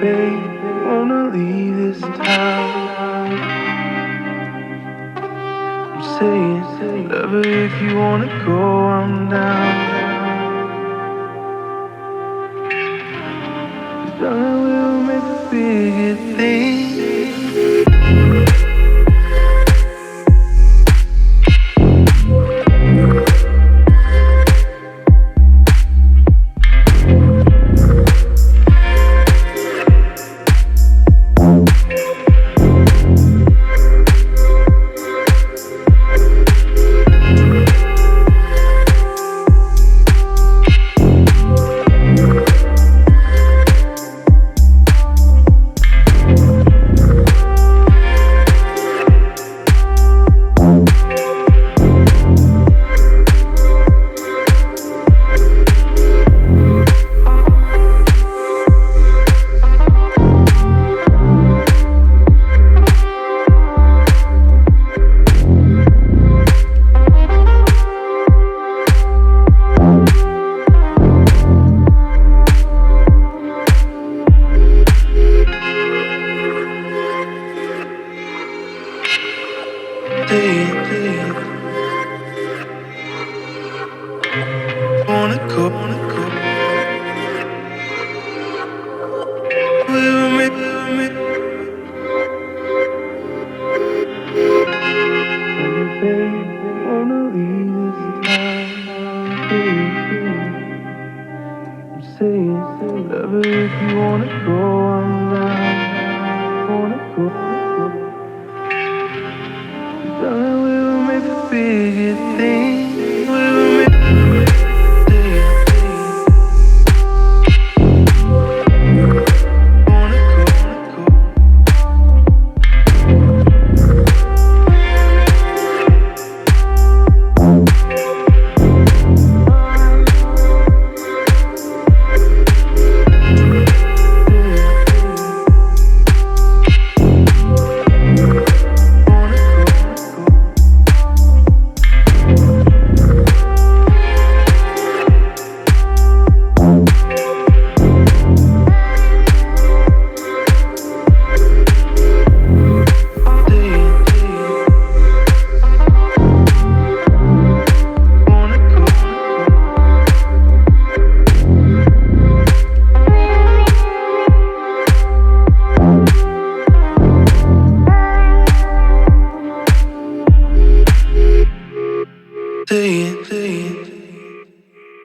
babe, wanna leave this town. I'm saying, whatever, if you wanna go, I'm down. Darling, we'll make a bigger thing. Wanna go, wanna go. We'll make babe, wanna leave this town. I'm saying, whatever, if you wanna go, I'm down. Wanna go, darling, we'll make a bigger thing. We'll make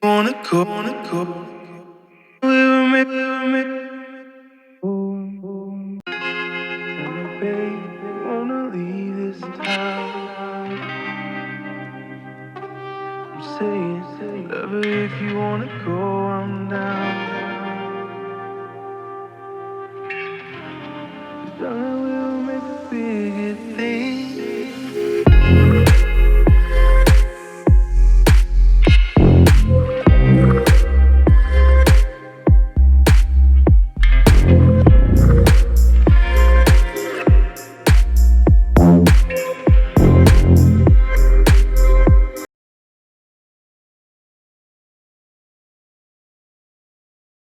wanna go, wanna go. We'll make, babe, wanna leave this town. I'm saying, whatever, if you wanna go, I'm down. Darling, we'll make a bigger thing.